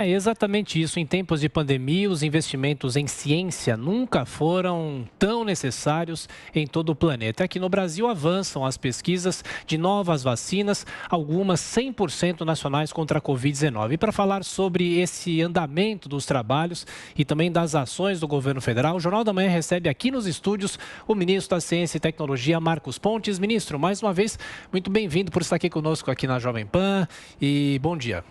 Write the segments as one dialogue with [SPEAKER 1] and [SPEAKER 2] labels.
[SPEAKER 1] É exatamente isso. Em tempos de pandemia, os investimentos em ciência nunca foram tão necessários em todo o planeta. Aqui no Brasil avançam as pesquisas de novas vacinas, algumas 100% nacionais contra a Covid-19. E para falar sobre esse andamento dos trabalhos e também das ações do governo federal, o Jornal da Manhã recebe aqui nos estúdios o ministro da Ciência e Tecnologia, Marcos Pontes. Ministro, mais uma vez, muito bem-vindo por estar aqui conosco aqui na Jovem Pan e bom dia.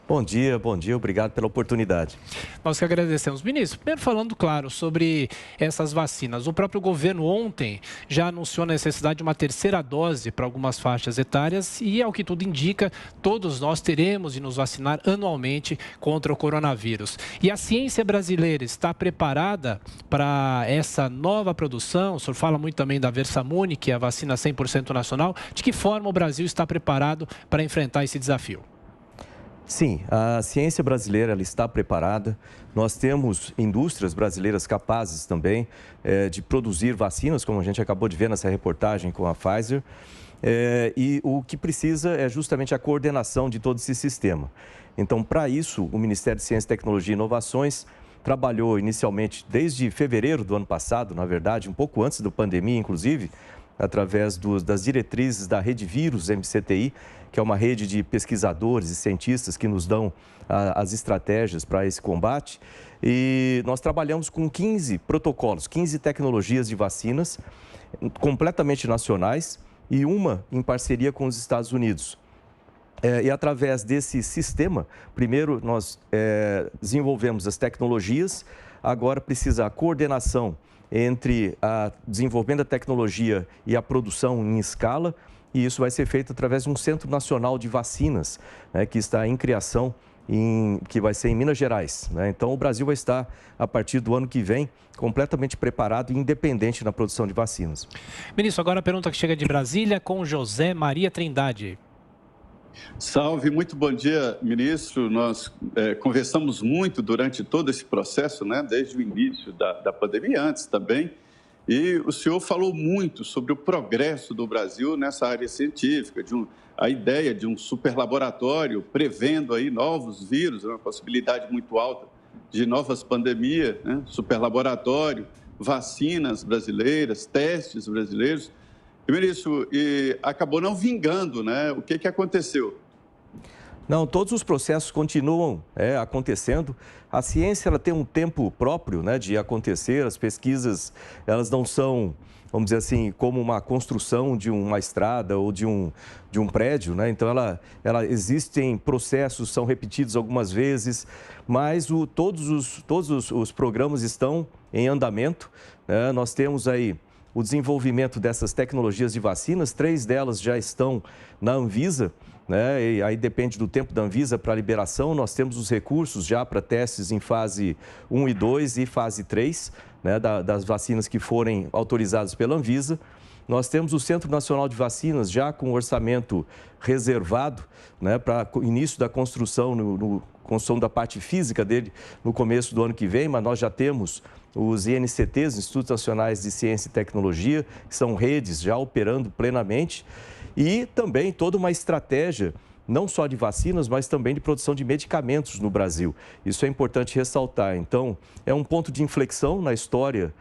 [SPEAKER 2] Bom dia, obrigado pela oportunidade.
[SPEAKER 1] Nós que agradecemos. Ministro, primeiro falando, claro, sobre essas vacinas. O próprio governo ontem já anunciou a necessidade de uma terceira dose para algumas faixas etárias e, ao que tudo indica, todos nós teremos de nos vacinar anualmente contra o coronavírus. E a ciência brasileira está preparada para essa nova produção? O senhor fala muito também da Versamune, que é a vacina 100% nacional. De que forma o Brasil está preparado para enfrentar esse desafio?
[SPEAKER 2] Sim, a ciência brasileira ela está preparada. Nós temos indústrias brasileiras capazes também de produzir vacinas, como a gente acabou de ver nessa reportagem com a Pfizer. E o que precisa é justamente a coordenação de todo esse sistema. Então, para isso, o Ministério de Ciência, Tecnologia e Inovações trabalhou inicialmente desde fevereiro do ano passado, na verdade, um pouco antes da pandemia, inclusive, através das diretrizes da Rede Vírus MCTI, que é uma rede de pesquisadores e cientistas que nos dão as estratégias para esse combate. E nós trabalhamos com 15 protocolos, 15 tecnologias de vacinas completamente nacionais e uma em parceria com os Estados Unidos. E através desse sistema, primeiro nós desenvolvemos as tecnologias, agora precisa a coordenação entre o desenvolvimento da tecnologia e a produção em escala, e isso vai ser feito através de um Centro Nacional de Vacinas, que está em criação, que vai ser em Minas Gerais. Então, o Brasil vai estar, a partir do ano que vem, completamente preparado e independente na produção de vacinas.
[SPEAKER 1] Ministro, agora a pergunta que chega de Brasília com José Maria Trindade.
[SPEAKER 3] Salve, muito bom dia, ministro. Nós conversamos muito durante todo esse processo, desde o início da pandemia, antes também, e o senhor falou muito sobre o progresso do Brasil nessa área científica, a ideia de um superlaboratório prevendo aí novos vírus, uma possibilidade muito alta de novas pandemias, superlaboratório, vacinas brasileiras, testes brasileiros. E, ministro, acabou não vingando, O que aconteceu?
[SPEAKER 2] Não, todos os processos continuam acontecendo. A ciência ela tem um tempo próprio de acontecer, as pesquisas elas não são, vamos dizer assim, como uma construção de uma estrada ou de um prédio, Então, existem processos, são repetidos algumas vezes, mas todos os programas estão em andamento. Nós temos aí o desenvolvimento dessas tecnologias de vacinas, 3 delas já estão na Anvisa, E aí depende do tempo da Anvisa para a liberação. Nós temos os recursos já para testes em fase 1 e 2 e fase 3, das vacinas que forem autorizadas pela Anvisa. Nós temos o Centro Nacional de Vacinas já com orçamento reservado, para o início da construção, construção da parte física dele no começo do ano que vem, mas nós já temos os INCTs, Institutos Nacionais de Ciência e Tecnologia, que são redes já operando plenamente, e também toda uma estratégia, não só de vacinas, mas também de produção de medicamentos no Brasil. Isso é importante ressaltar. Então, é um ponto de inflexão na história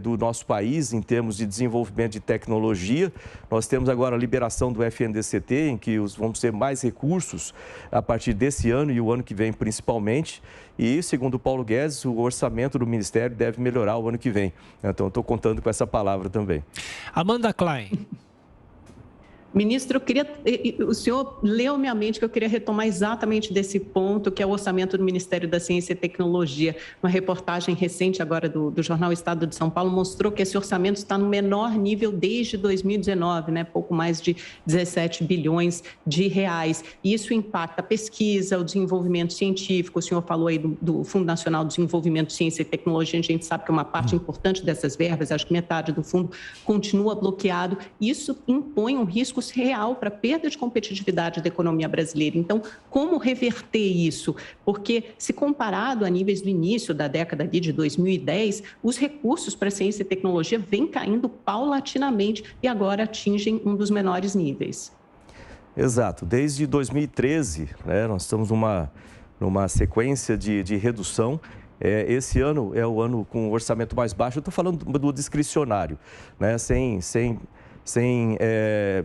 [SPEAKER 2] do nosso país em termos de desenvolvimento de tecnologia. Nós temos agora a liberação do FNDCT, em que vamos ter mais recursos a partir desse ano e o ano que vem principalmente. E, segundo o Paulo Guedes, o orçamento do Ministério deve melhorar o ano que vem. Então, estou contando com essa palavra também.
[SPEAKER 1] Amanda Klein.
[SPEAKER 4] Ministro, o senhor leu minha mente que eu queria retomar exatamente desse ponto, que é o orçamento do Ministério da Ciência e Tecnologia. Uma reportagem recente agora do jornal Estado de São Paulo mostrou que esse orçamento está no menor nível desde 2019, pouco mais de 17 bilhões de reais. E isso impacta a pesquisa, o desenvolvimento científico. O senhor falou aí do Fundo Nacional de Desenvolvimento de Ciência e Tecnologia. A gente sabe que uma parte importante dessas verbas, acho que metade do fundo, continua bloqueado. Isso impõe um risco real para a perda de competitividade da economia brasileira. Então, como reverter isso? Porque, se comparado a níveis do início da década de 2010, os recursos para ciência e tecnologia vêm caindo paulatinamente e agora atingem um dos menores níveis.
[SPEAKER 2] Exato. Desde 2013, nós estamos numa sequência de redução. Esse ano é o ano com o orçamento mais baixo. Eu estou falando do discricionário, né? Sem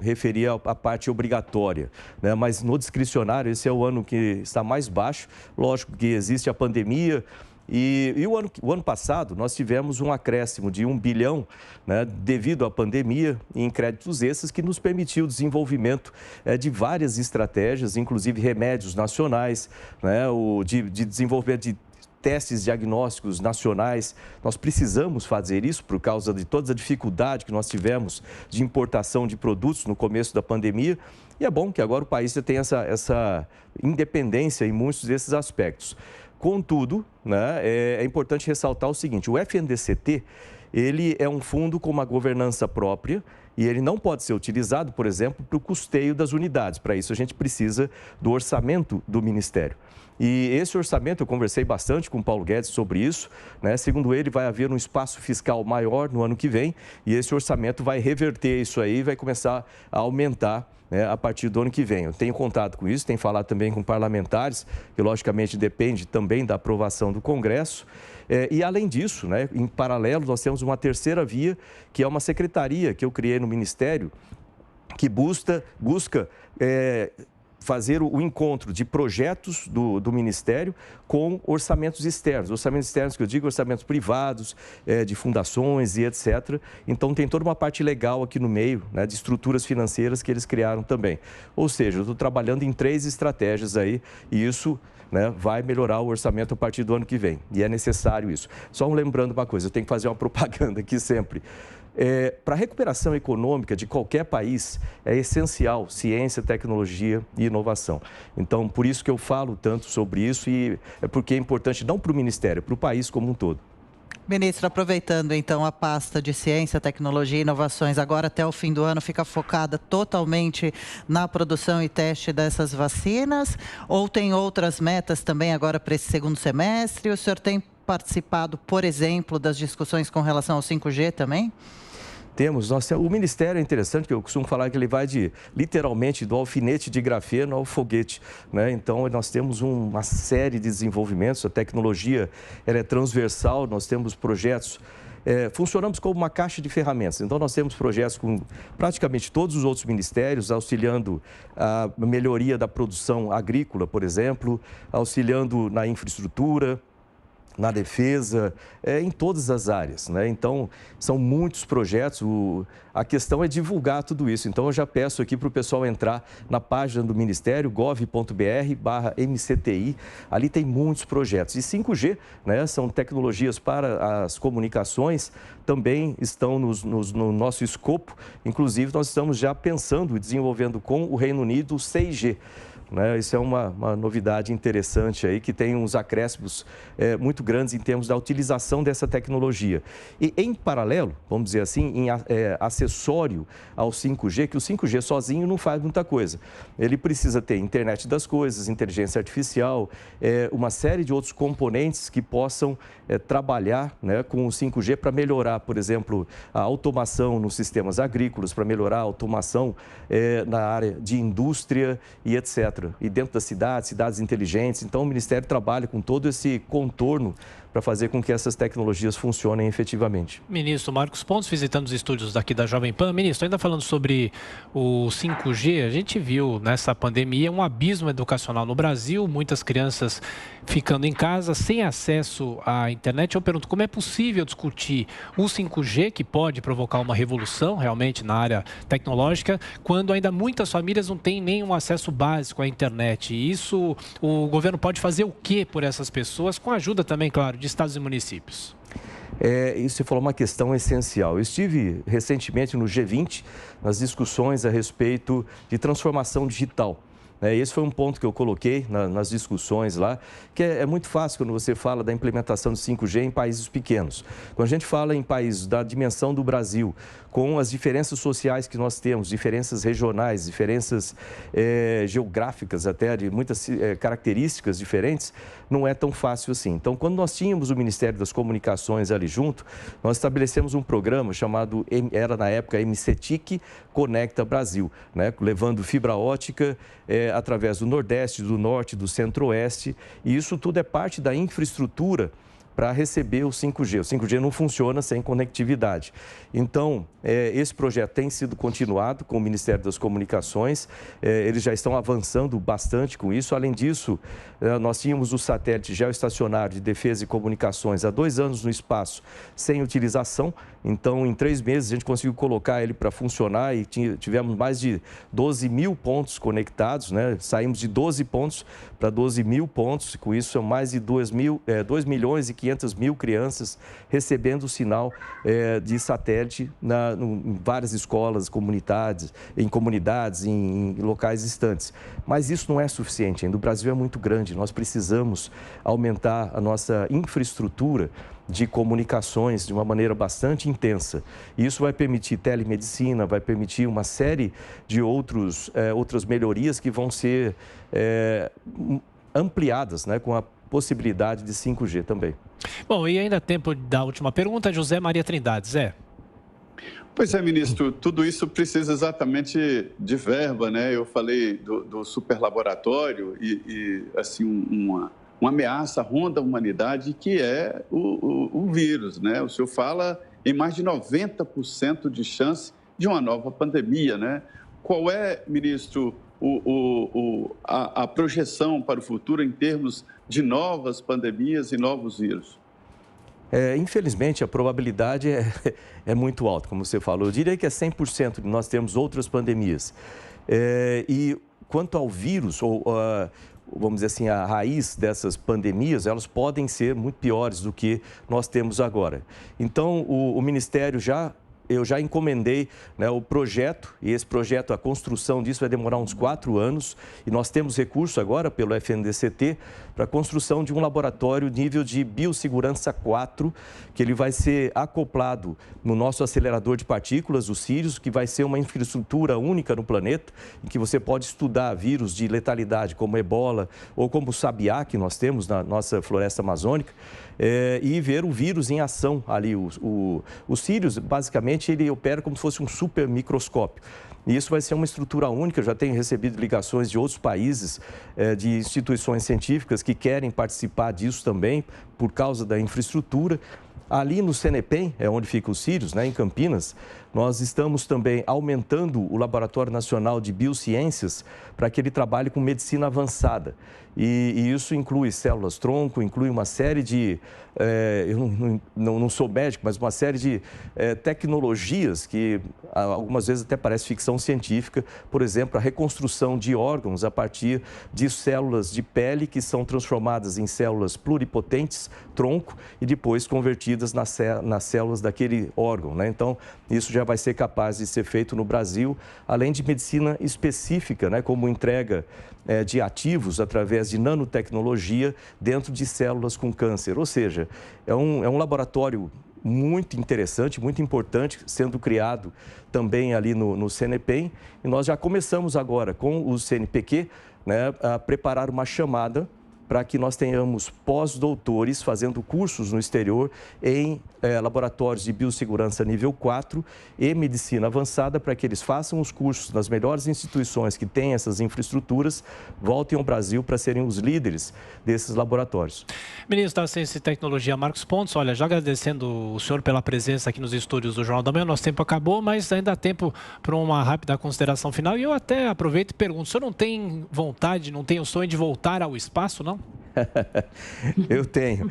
[SPEAKER 2] referir à parte obrigatória, né? Mas no discricionário, esse é o ano que está mais baixo. Lógico que existe a pandemia. E o ano passado, nós tivemos um acréscimo de 1 bilhão, né, devido à pandemia, em créditos esses que nos permitiu o desenvolvimento de várias estratégias, inclusive remédios nacionais, né, de desenvolvimento de testes diagnósticos nacionais. Nós precisamos fazer isso por causa de toda a dificuldade que nós tivemos de importação de produtos no começo da pandemia. E é bom que agora o país já tem essa independência em muitos desses aspectos. Contudo, né, é importante ressaltar o seguinte: o FNDCT, ele é um fundo com uma governança própria e ele não pode ser utilizado, por exemplo, para o custeio das unidades. Para isso, a gente precisa do orçamento do Ministério. E esse orçamento, eu conversei bastante com o Paulo Guedes sobre isso, né? Segundo ele, vai haver um espaço fiscal maior no ano que vem e esse orçamento vai reverter isso aí e vai começar a aumentar, né, a partir do ano que vem. Eu tenho contato com isso, tenho falado também com parlamentares, que logicamente depende também da aprovação do Congresso. E além disso, né, em paralelo, nós temos uma terceira via, que é uma secretaria que eu criei no Ministério, que busca fazer o encontro de projetos do Ministério com orçamentos externos. Orçamentos externos que eu digo, orçamentos privados, de fundações e etc. Então, tem toda uma parte legal aqui no meio, né, de estruturas financeiras que eles criaram também. Ou seja, eu estou trabalhando em 3 estratégias aí e isso, né, vai melhorar o orçamento a partir do ano que vem. E é necessário isso. Só lembrando uma coisa, eu tenho que fazer uma propaganda aqui sempre. Para a recuperação econômica de qualquer país, é essencial ciência, tecnologia e inovação. Então, por isso que eu falo tanto sobre isso e é porque é importante não para o Ministério, para o país como um todo.
[SPEAKER 5] Ministro, aproveitando então a pasta de ciência, tecnologia e inovações, agora até o fim do ano fica focada totalmente na produção e teste dessas vacinas? Ou tem outras metas também agora para esse segundo semestre? O senhor tem participado, por exemplo, das discussões com relação ao 5G também?
[SPEAKER 2] Temos. O Ministério é interessante, que eu costumo falar que ele vai literalmente do alfinete de grafeno ao foguete, né? Então, nós temos uma série de desenvolvimentos, a tecnologia ela é transversal, nós temos projetos, funcionamos como uma caixa de ferramentas. Então, nós temos projetos com praticamente todos os outros ministérios, auxiliando a melhoria da produção agrícola, por exemplo, auxiliando na infraestrutura, na defesa, em todas as áreas, né? Então, são muitos projetos, a questão é divulgar tudo isso. Então, eu já peço aqui para o pessoal entrar na página do Ministério, gov.br/MCTI, ali tem muitos projetos. E 5G, né, são tecnologias para as comunicações, também estão no nosso escopo. Inclusive, nós estamos já pensando e desenvolvendo com o Reino Unido o 6G. Isso é uma novidade interessante aí, que tem uns acréscimos muito grandes em termos da utilização dessa tecnologia. E em paralelo, vamos dizer assim, acessório ao 5G, que o 5G sozinho não faz muita coisa. Ele precisa ter internet das coisas, inteligência artificial, uma série de outros componentes que possam trabalhar, né, com o 5G para melhorar, por exemplo, a automação nos sistemas agrícolas, para melhorar a automação na área de indústria e etc. E dentro das cidades inteligentes. Então, o Ministério trabalha com todo esse contorno para fazer com que essas tecnologias funcionem efetivamente.
[SPEAKER 1] Ministro Marcos Pontes, visitando os estúdios daqui da Jovem Pan. Ministro, ainda falando sobre o 5G, a gente viu nessa pandemia um abismo educacional no Brasil, muitas crianças ficando em casa sem acesso à internet. Eu pergunto, como é possível discutir o 5G, que pode provocar uma revolução realmente na área tecnológica, quando ainda muitas famílias não têm nenhum acesso básico à internet? E isso, o governo pode fazer o quê por essas pessoas, com a ajuda também, claro, de estados e municípios?
[SPEAKER 2] Isso você falou uma questão essencial. Eu estive recentemente no G20, nas discussões a respeito de transformação digital. Esse foi um ponto que eu coloquei nas discussões lá, que é muito fácil quando você fala da implementação do 5G em países pequenos. Quando a gente fala em países da dimensão do Brasil, com as diferenças sociais que nós temos, diferenças regionais, diferenças geográficas até, de muitas características diferentes, não é tão fácil assim. Então, quando nós tínhamos o Ministério das Comunicações ali junto, nós estabelecemos um programa chamado, era na época, MCTIC Conecta Brasil, né? Levando fibra ótica através do Nordeste, do Norte, do Centro-Oeste, e isso tudo é parte da infraestrutura para receber o 5G. O 5G não funciona sem conectividade. Então, esse projeto tem sido continuado com o Ministério das Comunicações, eles já estão avançando bastante com isso. Além disso, nós tínhamos o satélite geoestacionário de defesa e comunicações há 2 anos no espaço sem utilização. Então, em 3 meses, a gente conseguiu colocar ele para funcionar e tivemos mais de 12 mil pontos conectados, né? Saímos de 12 pontos para 12 mil pontos. Com isso, são mais de 2 milhões e 500 mil crianças recebendo o sinal de satélite em várias escolas, em comunidades, em locais distantes. Mas isso não é suficiente ainda. O Brasil é muito grande. Nós precisamos aumentar a nossa infraestrutura de comunicações de uma maneira bastante intensa. E isso vai permitir telemedicina, vai permitir uma série de outras melhorias que vão ser ampliadas, né, com a possibilidade de 5G também.
[SPEAKER 1] Bom, e ainda tempo da última pergunta, José Maria Trindade. Zé.
[SPEAKER 3] Pois é, ministro, tudo isso precisa exatamente de verba, né? Eu falei do superlaboratório e assim, uma ameaça ronda a humanidade, que é o vírus, né? O senhor fala em mais de 90% de chance de uma nova pandemia, né? Qual é, ministro, a projeção para o futuro em termos de novas pandemias e novos vírus?
[SPEAKER 2] Infelizmente, a probabilidade é muito alta, como você falou. Eu diria que é 100% de nós termos outras pandemias. E quanto ao vírus, vamos dizer assim, a raiz dessas pandemias, elas podem ser muito piores do que nós temos agora. Então, o Ministério eu já encomendei, né, o projeto, e esse projeto, a construção disso vai demorar uns 4 anos, e nós temos recurso agora pelo FNDCT para a construção de um laboratório nível de biossegurança 4, que ele vai ser acoplado no nosso acelerador de partículas, o Sirius, que vai ser uma infraestrutura única no planeta, em que você pode estudar vírus de letalidade como ebola ou como o sabiá, que nós temos na nossa floresta amazônica, e ver o vírus em ação ali. O Sirius, basicamente, ele opera como se fosse um super microscópio. E isso vai ser uma estrutura única. Eu já tenho recebido ligações de outros países, de instituições científicas que querem participar disso também, por causa da infraestrutura. Ali no CNPEM, onde fica o Sirius, né, em Campinas, nós estamos também aumentando o Laboratório Nacional de Biociências para que ele trabalhe com medicina avançada. E isso inclui células-tronco, inclui uma série de, eu não sou médico, mas uma série de tecnologias que algumas vezes até parece ficção científica. Por exemplo, a reconstrução de órgãos a partir de células de pele que são transformadas em células pluripotentes, tronco, e depois convertidas nas células daquele órgão, né? Então, isso já vai ser capaz de ser feito no Brasil, além de medicina específica, né, como entrega de ativos através de nanotecnologia dentro de células com câncer. Ou seja, é um laboratório muito interessante, muito importante, sendo criado também ali no CNPEM. E nós já começamos agora com o CNPq, né, a preparar uma chamada para que nós tenhamos pós-doutores fazendo cursos no exterior em laboratórios de biossegurança nível 4 e medicina avançada, para que eles façam os cursos nas melhores instituições que têm essas infraestruturas, voltem ao Brasil para serem os líderes desses laboratórios.
[SPEAKER 1] Ministro da Ciência e Tecnologia, Marcos Pontes, olha, já agradecendo o senhor pela presença aqui nos estúdios do Jornal da Manhã. Nosso tempo acabou, mas ainda há tempo para uma rápida consideração final. E eu até aproveito e pergunto, o senhor não tem vontade, não tem o sonho de voltar ao espaço, não?
[SPEAKER 2] Eu tenho.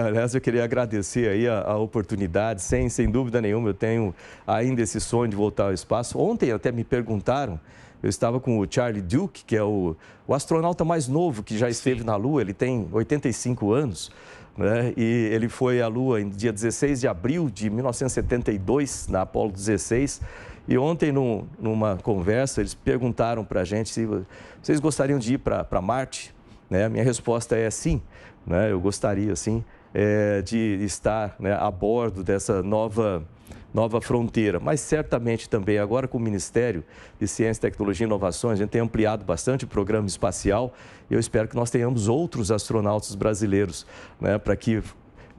[SPEAKER 2] Aliás, eu queria agradecer aí a oportunidade, sem dúvida nenhuma, eu tenho ainda esse sonho de voltar ao espaço. Ontem até me perguntaram, eu estava com o Charlie Duke, que é o astronauta mais novo que já esteve na Lua, ele tem 85 anos, né? E ele foi à Lua em dia 16 de abril de 1972, na Apollo 16. E ontem, numa conversa, eles perguntaram para a gente se vocês gostariam de ir para Marte. Né? A minha resposta é sim, né? Eu gostaria sim. de estar, né, a bordo dessa nova fronteira, mas certamente também agora com o Ministério de Ciência, Tecnologia e Inovações, a gente tem ampliado bastante o programa espacial e eu espero que nós tenhamos outros astronautas brasileiros, né, para que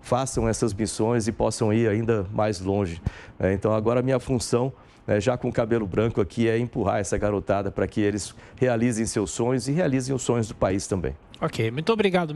[SPEAKER 2] façam essas missões e possam ir ainda mais longe. Então agora a minha função, já com o cabelo branco aqui, é empurrar essa garotada para que eles realizem seus sonhos e realizem os sonhos do país também.
[SPEAKER 1] Ok, muito obrigado.